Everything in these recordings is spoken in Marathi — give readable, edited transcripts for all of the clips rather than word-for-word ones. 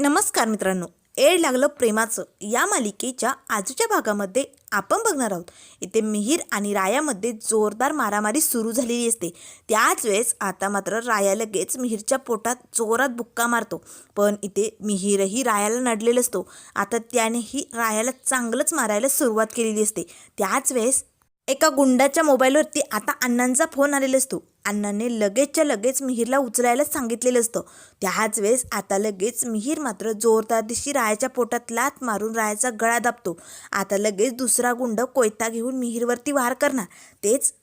नमस्कार मित्रांनो, एड लागलं प्रेमाचं या मालिकेच्या आजच्या भागामध्ये आपण बघणार आहोत. इथे मिहीर आणि रायामध्ये जोरदार मारामारी सुरू झालेली असते. त्याच वेळेस आता मात्र राया लगेच मिहीरच्या पोटात जोरात बुक्का मारतो. पण इथे मिहीरही रायाला नडलेला असतो. आता त्यानेही रायाला चांगलंच मारायला सुरुवात केलेली असते. त्याच वेळेस एका गुंडाच्या मोबाईलवरती आता अण्णांचा फोन आलेला असतो. अण्णांनी लगेचच्या लगेच मिहीरला उचलायला सांगितलेलं असतं. त्याच वेळेस आता लगेच मिहीर मात्र जोरदार दिशी रायाच्या पोटात लाथ मारून रायाचा गळा दाबतो. आता लगेच दुसरा गुंड कोयता घेऊन मिहीरवरती वार करणार. तेच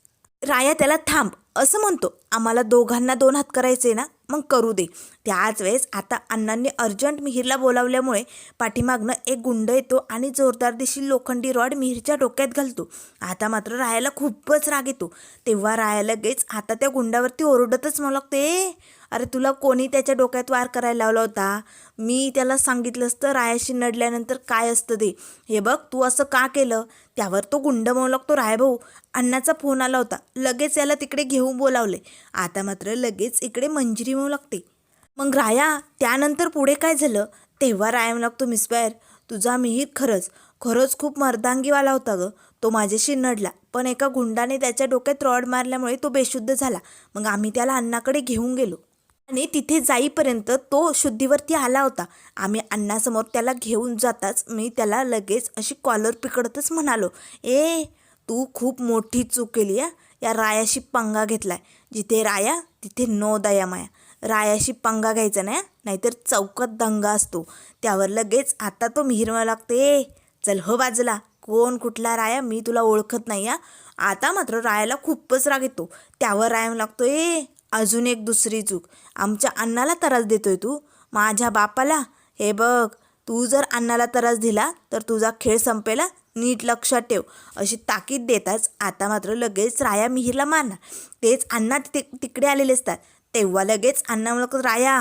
राया त्याला थांब असं म्हणतो. आम्हाला दोघांना 2 हात करायचे ना, मग करू दे. त्याच वेळेस आता अण्णांनी अर्जंट मिहीरला बोलावल्यामुळे पाठीमागनं एक गुंड येतो आणि जोरदार दिशी लोखंडी रॉड मिहीरच्या डोक्यात घालतो. आता मात्र रायाला खूपच राग येतो. तेव्हा राया लगेच आता त्या गुंडावरती ओरडतच म्हणू लागते, अरे तुला कोणी त्याच्या डोक्यात वार करायला लावला होता? मी त्याला सांगितलं असतं रायाशी नडल्यानंतर काय असतं ते. हे बघ तू असं का केलं? त्यावर तो गुंड म्हणू लागतो, राय भाऊ अण्णाचा फोन आला होता, लगेच याला तिकडे घेऊन बोलावले. आता मात्र लगेच इकडे मंजिरी म्हणू लागते, मग राया त्यानंतर पुढे काय झालं? तेव्हा राया म्हणू लागतो, मिस्टर तुझा मिहीर खरंच खूप मर्दांगीवाला होता गं. तो माझ्याशी नडला, पण एका गुंडाने त्याच्या डोक्यात रॉड मारल्यामुळे तो बेशुद्ध झाला. मग आम्ही त्याला अण्णाकडे घेऊन गेलो आणि तिथे जाईपर्यंत तो शुद्धीवरती आला होता. आम्ही अण्णासमोर त्याला घेऊन जाताच मी त्याला लगेच अशी कॉलर पकडतच म्हणालो, ए तू खूप मोठी चूक केली या रायाशी पंगा घेतलाय. जिथे राया तिथे नो दया माया. रायाशी पंगा घ्यायचा नाही, नाहीतर चौकात दंगा असतो. त्यावर लगेच आता तो मिहीर म्हणू लागते, चल हो बाजूला, कोण कुठला राया मी तुला ओळखत नाही या. आता मात्र रायाला खूपच राग येतो. त्यावर राया म्हणू लागतो, अजून एक दुसरी चूक, आमच्या अण्णाला त्रास देतोय तू, माझ्या बापाला. हे बघ तू जर अण्णाला त्रास दिला तर तुझा खेळ संपेला, नीट लक्षात ठेव. अशी ताकीद देताच आता मात्र लगेच राया मिहीरला मारणार. तेच अण्णा तिकडे आलेले असतात. तेव्हा लगेच अण्णा म्हणतो, राया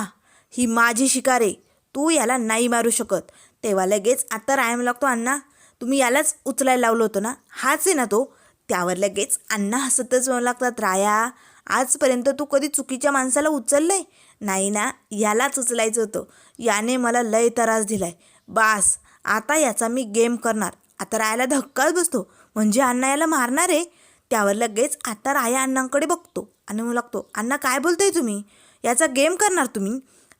ही माझी शिकार आहे, तू याला नाही मारू शकत. तेव्हा लगेच आता राया म्हणू लागतो, अण्णा तुम्ही यालाच उचलायला लावलं होतं ना, हाच आहे ना तो. त्यावर लगेच अण्णा हसतच म्हणू लागतात, राया आजपर्यंत तू कधी चुकीच्या माणसाला उचललंय नाही ना, यालाच उचलायचं होतं. याने मला लय त्रास दिलाय. बास आता याचा मी गेम करणार. आता रायाला धक्काच बसतो, म्हणजे अण्णा याला मारणार आहे. त्यावर लगेच आता राया अण्णांकडे बघतो आणि म्हणू लागतो, अण्णा काय बोलतोय तुम्ही? याचा गेम करणार तुम्ही?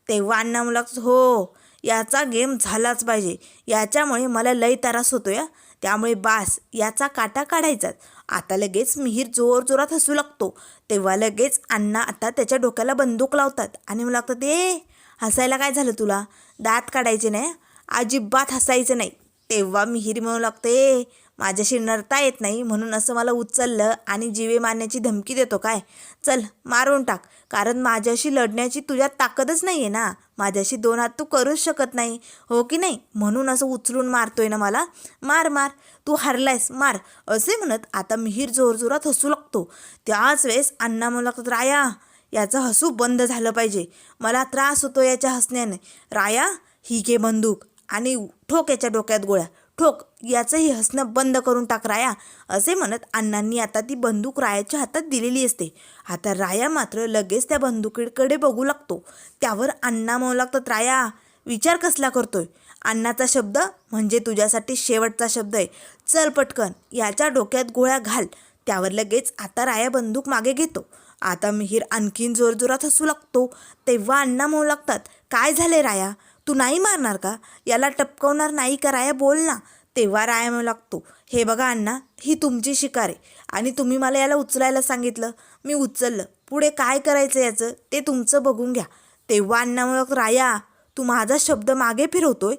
तेव्हा अण्णा म्हणू लागतो, हो याचा गेम झालाच पाहिजे. याच्यामुळे मला लय त्रास होतो या, त्यामुळे बास याचा काटा काढायचाच. आता लगेच मिहीर जोरजोरात हसू लागतो. तेव्हा लगेच अण्णा आता त्याच्या डोक्याला बंदूक लावतात आणि म्हणू लागतात, हसायला काय झालं तुला? दात काढायचे नाही, अजिबात हसायचं नाही. तेव्हा मिहीर म्हणू लागते, माझ्याशी नडता येत नाही म्हणून असं मला उचललं आणि जीवे मारण्याची धमकी देतो काय? चल मारून टाक, कारण माझ्याशी लढण्याची तुझ्यात ताकदच नाही आहे ना. माझ्याशी 2 हात तू करूच शकत नाही, हो की नाही? म्हणून असं उचलून मारतोय ना मला. मार मार, तू हरलायस, मार. असे म्हणत आता मिहीर जोरजोरात हसू लागतो. त्याच वेळेस अण्णा म्हणू लागतात, राया याचं हसू बंद झालं पाहिजे, मला त्रास होतो याच्या हसण्याने. राया ही घे बंदूक आणि ठोक याच्या डोक्यात गोळ्या, ठोक, याचंही हसणं बंद करून टाक राया. असे म्हणत अण्णांनी आता ती बंदूक रायाच्या हातात दिलेली असते. आता राया मात्र लगेच त्या बंदुकीकडे बघू लागतो. त्यावर अण्णा म्हणू लागतात, राया विचार कसला करतोय? अण्णाचा शब्द म्हणजे तुझ्यासाठी शेवटचा शब्द आहे. चल पटकन याच्या डोक्यात गोळ्या घाल. त्यावर लगेच आता राया बंदूक मागे घेतो. आता मिहीर आणखीन जोरजोरात हसू लागतो. तेव्हा अण्णा म्हणू लागतात, काय झाले राया, तू नाही मारणार का? याला टपकवणार नाही का राया, बोल ना. तेव्हा राया म्हणू लागतो, हे बघा अण्णा ही तुमची शिकार आहे आणि तुम्ही मला याला उचलायला सांगितलं, मी उचललं. पुढे काय करायचं याचं ते तुमचं बघून घ्या. तेव्हा अण्णा म्हणू लागतो, राया तू माझा शब्द मागे फिरवतोय.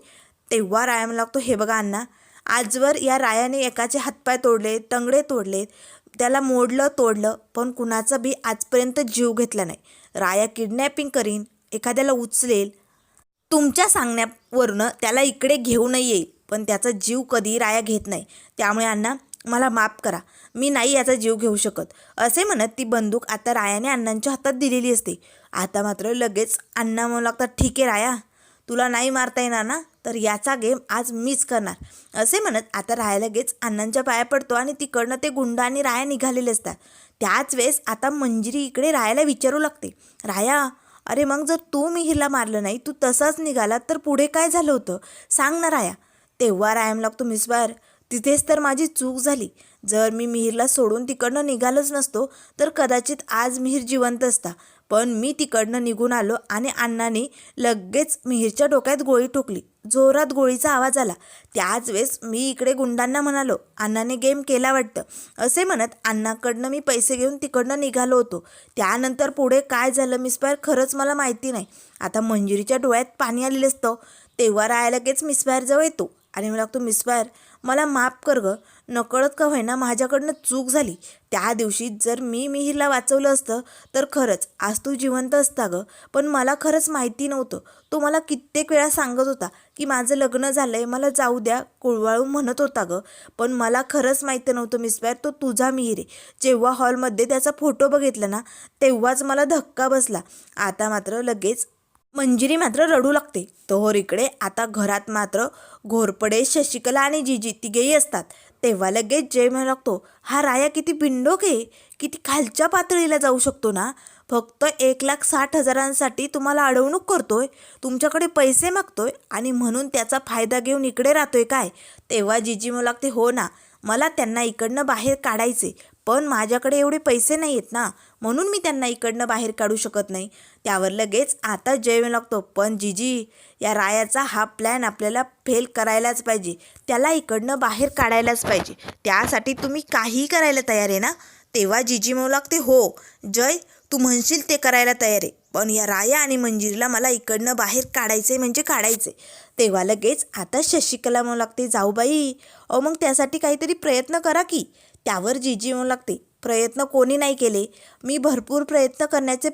तेव्हा राया म्हणू लागतो, हे बघा अण्णा आजवर या रायाने एकाचे हातपाय तोडले, टंगडे तोडलेत, त्याला मोडलं तोडलं, पण कुणाचा बी आजपर्यंत जीव घेतला नाही. राया किडनॅपिंग करीन, एखाद्याला उचलेल, तुमच्या सांगण्यावरून त्याला इकडे घेऊनही येईल, पण त्याचा जीव कधी राया घेत नाही. त्यामुळे अण्णा मला माफ करा, मी नाही याचा जीव घेऊ शकत. असे म्हणत ती बंदूक आता रायाने अण्णांच्या हातात दिलेली असते. आता मात्र लगेच अण्णा म्हणू लागतात, ठीक आहे राया, तुला नाही मारता येणार ना, तर याचा गेम आज मीच करणार. असे म्हणत आता राया लगेच अण्णांच्या पाया पडतो आणि तिकडनं ते गुंड आणि राया निघालेले असतात. त्याच वेळेस आता मंजिरी इकडे रायाला विचारू लागते, राया अरे मग जर तू मिहीरला मारलं नाही, तू तसाच निघाला तर पुढे काय झालं होतं सांग ना राया. तेव्हा रायम लागतो मिसबार, तिथेच तर माझी चूक झाली. जर मी मिहीरला सोडून तिकडनं निघालोच नसतो तर कदाचित आज मिहीर जिवंत असता. पण मी तिकडनं निघून आलो आणि अण्णाने लगेच मिहीरच्या डोक्यात गोळी ठोकली. जोरात गोळीचा आवाज आला. त्याच वेळेस मी इकडे गुंडांना म्हणालो, अण्णाने गेम केला वाटतं. असे म्हणत अण्णाकडनं मी पैसे घेऊन तिकडनं निघालो होतो. त्यानंतर पुढे काय झालं मिसबार खरंच मला माहिती नाही. आता मंजिरीच्या डोळ्यात पाणी आलेलं असतं. तेव्हा राया लगेच मिसबारजवळ येतो आणि मला लागतो, मिसबार मला माफ कर गं, नकळत का होईना माझ्याकडनं चूक झाली. त्या दिवशी जर मी मिहीरला वाचवलं असतं तर खरंच आज तू जिवंत असता गं. पण मला खरंच माहिती नव्हतं. तो मला कित्येक वेळा सांगत होता की माझं लग्न झालं आहे, मला जाऊ द्या, कुळवाळू म्हणत होता गं. पण मला खरंच माहिती नव्हतं मिसबार तो तुझा मिहीर आहे. जेव्हा हॉलमध्ये त्याचा फोटो बघितला ना तेव्हाच मला धक्का बसला. आता मात्र लगेच मंजिरी मात्र रडू लागते. तोवर इकडे आता घरात मात्र घोरपडे, शशिकला आणि जिजी तिघेही असतात. तेव्हा लगेच जय म्हणू लागतो, हा राया किती बिंडोक आहे, किती खालच्या पातळीला जाऊ शकतो ना. फक्त 1,60,000 तुम्हाला अडवणूक करतोय, तुमच्याकडे पैसे मागतोय आणि म्हणून त्याचा फायदा घेऊन इकडे राहतोय काय. तेव्हा जिजी म्हणू लागते, हो ना, मला त्यांना इकडनं बाहेर काढायचे, पण माझ्याकडे एवढे पैसे नाही आहेत ना, म्हणून मी त्यांना इकडनं बाहेर काढू शकत नाही. त्यावर लगेच आता जय म्हणू लागतो, पण जिजी या रायाचा हा प्लॅन आपल्याला फेल करायलाच पाहिजे, त्याला इकडनं बाहेर काढायलाच पाहिजे. त्यासाठी तुम्ही काहीही करायला तयार आहे ना. तेव्हा जिजी म्हणू लागते, हो जय, तू म्हणशील ते करायला तयार आहे, पण या राया आणि मंजिरीला मला इकडनं बाहेर काढायचे म्हणजे काढायचे. तेव्हा लगेच आता शशिकला म्हणू लागते, जाऊबाई अहो मग त्यासाठी काहीतरी प्रयत्न करा की. त्यावर जिजी म्हणू लागते, प्रयत्न कोणी नाही केले, मी भरपूर प्रयत्न करण्याचे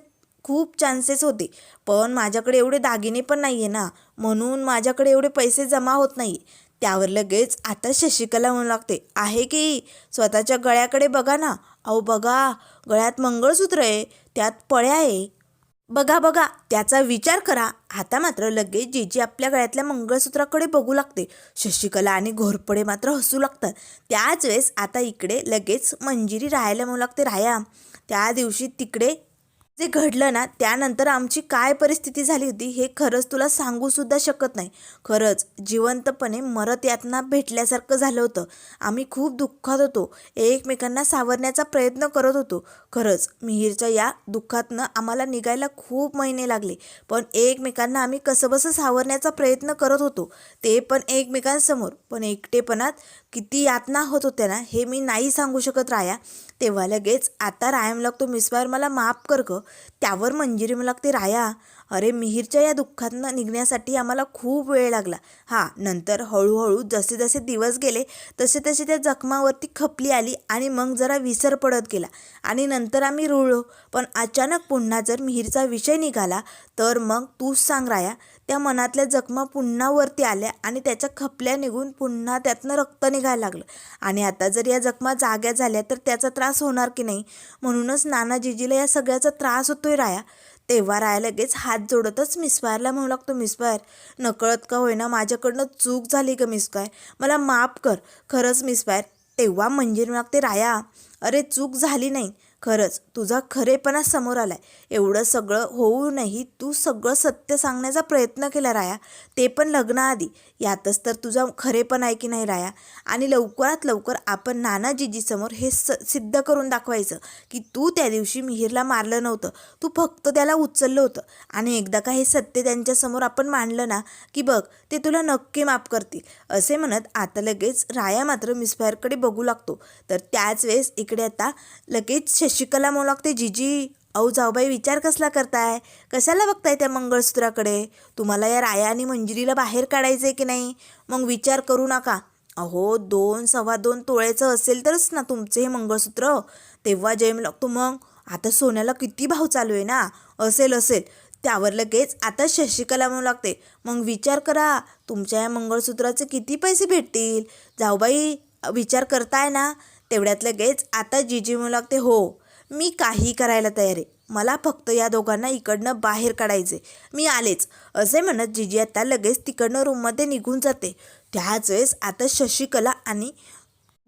खूप चान्सेस होते, पण माझ्याकडे एवढे दागिने पण नाही आहे ना, म्हणून माझ्याकडे एवढे पैसे जमा होत नाही. त्यावर लगेच आता शशिकला म्हणू लागते, आहे की, स्वतःच्या गळ्याकडे बघा ना. अहो बघा, गळ्यात मंगळसूत्र आहे, त्यात पळ्या आहे, बघा बघा, त्याचा विचार करा. आता मात्र लगेच जिजी आपल्या गळ्यातल्या मंगळसूत्राकडे बघू लागते. शशिकला आणि घोरपडे मात्र हसू लागतात. त्याच वेळेस आता इकडे लगेच मंजिरी राहायला म्हणू लागते, राया त्या दिवशी तिकडे जे घडलं ना त्यानंतर आमची काय परिस्थिती झाली होती हे खरंच तुला सांगूसुद्धा शकत नाही. खरंच जिवंतपणे मरत यातना भेटल्यासारखं झालं होतं. आम्ही खूप दुःखात होतो, एकमेकांना सावरण्याचा प्रयत्न करत होतो. खरंच मिहीरच्या या दुःखातनं आम्हाला निघायला खूप महिने लागले, पण एकमेकांना आम्ही कसंबसं सावरण्याचा प्रयत्न करत होतो, ते पण एकमेकांसमोर. पण एकटेपणात किती यातना होत होत्या ना हे मी नाही सांगू शकत राया. तेव्हा लगेच आता रायम लागतो, मिसबार मला माफ कर गं. त्यावर मंजिरी म्हणू लागते, राया अरे मिहीरच्या या दुःखातनं निघण्यासाठी आम्हाला खूप वेळ लागला. हां, नंतर हळूहळू जसे जसे दिवस गेले तसे तसे त्या जखमावरती खपली आली आणि मग जरा विसर पडत गेला आणि नंतर आम्ही रुळलो. पण अचानक पुन्हा जर मिहीरचा विषय निघाला तर मग तूच सांग राया, त्या मनातल्या जखमा पुन्हा वरती आल्या आणि त्याच्या खपल्या निघून पुन्हा त्यातनं रक्त निघायला लागलं. आणि आता जर या जखमा जाग्या झाल्या तर त्याचा त्रास होणार की नाही, म्हणूनच नाना जिजीला या सगळ्याचा त्रास होतोय राया. तेव्हा राया लगेच हात जोडतच मिसबारला म्हणू लागतो, मिसबार नकळत का होईना माझ्याकडनं चूक झाली ग मिसबार, मला माफ कर खरंच मिसबार. तेव्हा मंजिरी लागते, राया अरे चूक झाली नाही, खरंच तुझा खरेपणा समोर आलाय. एवढं सगळं होऊनही तू सगळं सत्य सांगण्याचा प्रयत्न केला राया, ते पण लग्नाआधी. यातच तर तुझा खरेपणा आहे की नाही राया. आणि लवकरात लवकर आपण नाना जिजीसमोर हे सिद्ध करून दाखवायचं की तू त्या दिवशी मिहीरला मारलं नव्हतं, तू फक्त त्याला उचललं होतं. आणि एकदा का हे सत्य त्यांच्यासमोर आपण मांडलं ना की बघ ते तुला नक्की माफ करतील. असे म्हणत आता लगेच राया मात्र मिसबारकडे बघू लागतो. तर त्याच वेळेस इकडे आता लगेच शशिकला म्हणू लागते, जिजी अहो जाऊबाई विचार कसला करताय, कशाला बघताय त्या मंगळसूत्राकडे, तुम्हाला या राया आणि मंजिरीला बाहेर काढायचं आहे की नाही, मग विचार करू नका. अहो 2-2.25 तोळ्याचं असेल तरच ना तुमचे हे मंगळसूत्र. तेव्हा जयम लागतो, मग आता सोन्याला किती भाव चालू आहे ना, असेल असेल. त्यावर लगेच आता शशिकला म्हणू लागते, मग विचार करा तुमच्या या मंगळसूत्राचे किती पैसे भेटतील. जाऊबाई विचार करताय ना. तेवढ्यात लगेच आता जिजी म्हणू लागते, हो मी काही करायला तयार आहे, मला फक्त या दोघांना इकडनं बाहेर काढायचे, मी आलेच. असे म्हणत जिजी आता लगेच तिकडनं रूममध्ये निघून जाते. त्याच वेळेस आता शशिकला आणि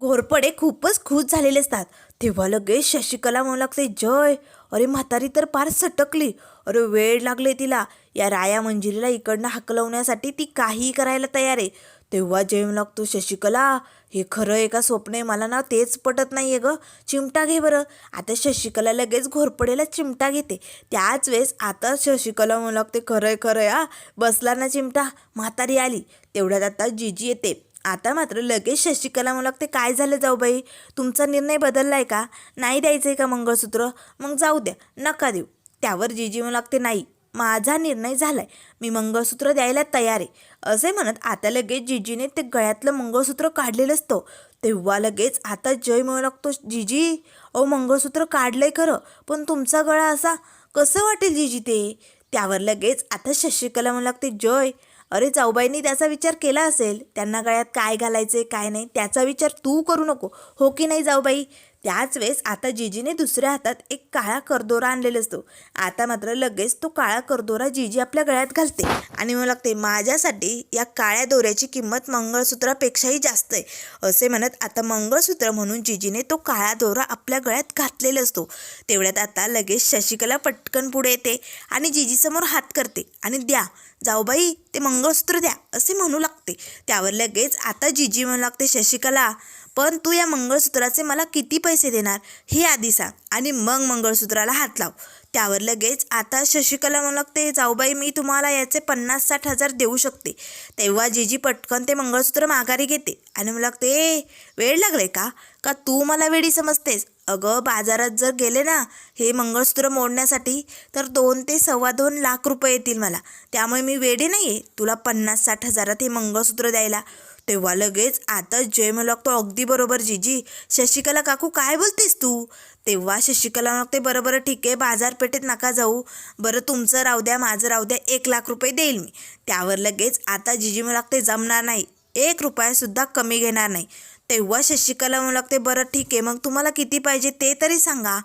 घोरपडे खूपच खुश झालेले असतात. तेव्हा लगेच शशिकला म्हणू लागते, जय अरे म्हातारी तर पार सटकली. अरे वेळ लागले तिला. या राया मंजिरीला इकडनं हकलवण्यासाठी ती काहीही करायला तयार आहे. तेव्हा जेम लागतो, शशिकला हे खरं आहे का स्वप्न आहे, मला ना तेच पटत नाही आहे गं. चिमटा घे बरं. आता शशिकला लगेच घोरपडेला चिमटा घेते. त्याच वेळेस आता शशिकला म्हणू लागते, खरं आहे खरं आहे, बसला ना चिमटा. म्हातारी आली. तेवढ्यात आता जीजी येते. आता मात्र लगेच शशिकला म्हणू लागते, काय झालं जाऊबाई, तुमचा निर्णय बदलला आहे का? नाही द्यायचं आहे का मंगळसूत्र? मग जाऊ द्या, नका देऊ. त्यावर जीजी म्हणू लागते, नाही, माझा निर्णय झालाय, मी मंगळसूत्र द्यायला तयार आहे. असे म्हणत आता लगेच जीजीने ते गळ्यातलं मंगळसूत्र काढलेलं असतं. तेव्हा लगेच आता जय म्हणू लागतो, जीजी अहो मंगळसूत्र काढलंय खरं, पण तुमचा गळा असा कसं वाटेल जीजी ते? त्यावर लगेच आता शशिकला म्हणू लागते, जय अरे जाऊबाईंनी त्याचा विचार केला असेल, त्यांना गळ्यात काय घालायचे काय नाही त्याचा विचार तू करू नको, हो की नाही जाऊबाई? त्याच वेळेस आता जीजीने दुसऱ्या हातात एक काळा करदोरा आणलेला असतो. आता मात्र लगेच तो काळा करदोरा जीजी आपल्या गळ्यात घालते आणि म्हणू लागते, माझ्यासाठी या काळ्या दोऱ्याची किंमत मंगळसूत्रापेक्षाही जास्त आहे. असे म्हणत आता मंगळसूत्र म्हणून जीजीने तो काळा दोरा आपल्या गळ्यात घातलेला असतो. तेवढ्यात आता लगेच शशिकला पटकन पुढे येते आणि जीजीसमोर हात करते आणि द्या जाऊबाई ते मंगळसूत्र द्या असे म्हणू लागते. त्यावर लगेच आता जीजी म्हणू लागते, शशिकला पण तू या मंगळसूत्राचे मला किती पैसे देणार हे आधी सांग आणि मग मंगळसूत्राला हात लाव. त्यावर लगेच आता शशिकला म्हणू लागते, जाऊबाई मी तुम्हाला याचे 50-60 हजार देऊ शकते. तेव्हा जीजी पटकन ते मंगळसूत्र माघारी घेते आणि म्हणू लागते, वेळ लागले का का तू मला वेडी समजतेस? अगं बाजारात जर गेले ना हे मंगळसूत्र मोडण्यासाठी तर 2 ते 2.25 लाख रुपये येतील मला. त्यामुळे मी वेडी नाही आहे तुला 50-60 हजारात हे मंगळसूत्र द्यायला. तेव्हा लगेच आता जय म्हणू लागतो, अगदी बरोबर जीजी, शशिकला काकू काय बोलतेस तू? तेव्हा शशिकला म्हणते, बरं ठीक आहे, बाजारपेठेत नका जाऊ, बरं तुमचं राहू द्या माझं राहू द्या, 1 लाख रुपये देईल मी. त्यावर लगेच आता जीजी म्हणू लागते, जमणार नाही, 1 रुपयासुद्धा कमी घेणार नाही. तेव्हा शशिकला म्हणू लागते, बरं ठीक आहे, मग तुम्हाला किती पाहिजे ते तरी सांगा.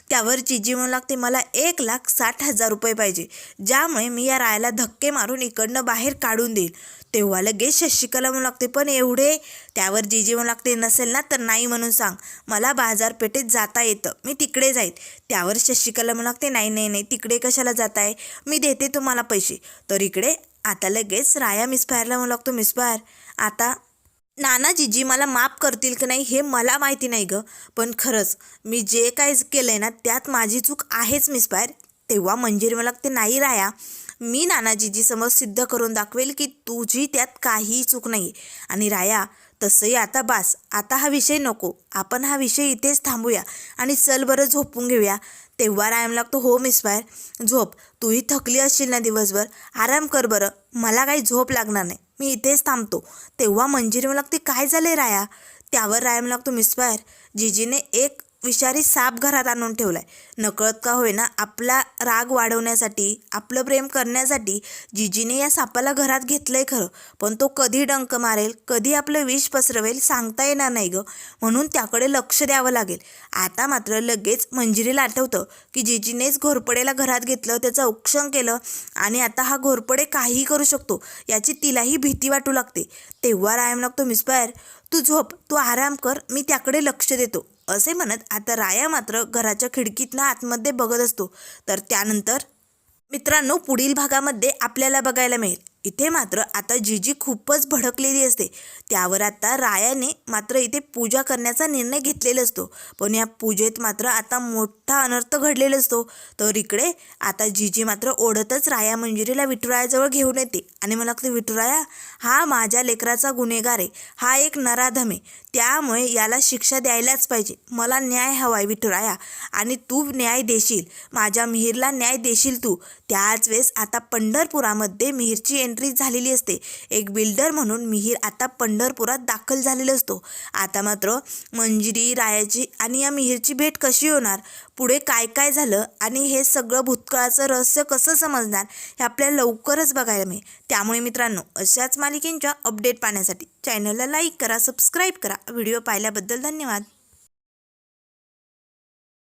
त्यावर जीजी म्हणू लागते, मला 1,60,000 रुपये पाहिजे, ज्यामुळे मी या रायाला धक्के मारून इकडनं बाहेर काढून देईल. तेव्हा लगेच शशिकला म्हणू लागते, पण एवढे? त्यावर जीजी म्हणू लागते, नसेल ना तर नाही म्हणून सांग, मला बाजारपेठेत जाता येतं, मी तिकडे जाईल. त्यावर शशिकला म्हणू लागते, नाही तिकडे कशाला जाताय, मी देते तुम्हाला पैसे. तर इकडे आता लगेच राया मिसफायरला म्हणू लागतो, मिसफायर आता नाना जीजी मला माफ करतील की नाही हे मला माहिती नाही गं, पण खरंच मी जे काय केलं आहे ना त्यात माझी चूक आहेच मिसफायर. तेव्हा मंजिरी मला लागते, नाही राया, मी नानाजीजीसमोर सिद्ध करून दाखवेल की तुझी त्यात काहीही चूक नाही. आणि राया तसंही आता बास, आता हा विषय नको, आपण हा विषय इथेच थांबूया आणि चल बरं झोपून घेऊया. तेव्हा राया लागतो, हो मिसफायर झोप, तूही थकली असशील ना दिवसभर, आराम कर बरं, मला काही झोप लागणार नाही, मी इथेच थांबतो. तेव्हा मंजिरी मला लागते, काय झाले राया? त्यावर राया मला लागतो, मिसफायर जीजीने एक विषारी साप घरात आणून ठेवलाय, नकळत का होईना आपला राग वाढवण्यासाठी, आपलं प्रेम करण्यासाठी जीजीने या सापाला घरात घेतलंय खरं, पण तो कधी डंक मारेल, कधी आपलं विष पसरवेल सांगता येणार नाही गं, म्हणून त्याकडे लक्ष द्यावं लागेल. आता मात्र लगेच मंजिरीला आठवतं की जीजीनेच घोरपडेला घरात घेतलं, त्याचं औक्षण केलं आणि आता हा घोरपडे काहीही करू शकतो याची तिलाही भीती वाटू लागते. तेव्हा रायम लागतो, मिसफायर तू झोप, तू आराम कर, मी त्याकडे लक्ष देतो. असे म्हणत आता राया मात्र घराच्या खिडकीतनं आतमध्ये बघत असतो. तर त्यानंतर मित्रांनो पुढील भागामध्ये आपल्याला बघायला मिळेल, इथे मात्र आता जीजी खूपच भडकलेली असते. त्यावर आता रायाने मात्र इथे पूजा करण्याचा निर्णय घेतलेला असतो, पण या पूजेत मात्र आता मोठा अनर्थ घडलेला असतो. तर इकडे आता जीजी मात्र ओढतच राया मंजिरीला विठुरायाजवळ घेऊन येते आणि मला लागते, विठुराया हा माझ्या लेकराचा गुन्हेगार आहे, हा एक नराधम आहे, त्यामुळे याला शिक्षा द्यायलाच पाहिजे, मला न्याय हवाय विठुराया आणि तू न्याय देशील, माझ्या मिहीरला न्याय देशील तू. त्याच वेळेस आता पंढरपुरामध्ये मिहीरची एंट्री झालेली असते. एक बिल्डर म्हणून मिहीर आता पंढरपुरात दाखल झालेला असतो. आता मात्र मंजिरी रायाची आणि या मिहीरची भेट कशी होणार, पुढे काय काय झालं आणि हे सगळं भूतकाळाचं रहस्य कसं समजणार हे आपल्याला लवकरच बघायला मिळेल. त्यामुळे मित्रांनो अशाच मालिकेंच्या अपडेट पाहण्यासाठी चॅनलला लाईक करा, सबस्क्राईब करा. व्हिडिओ पाहिल्याबद्दल धन्यवाद.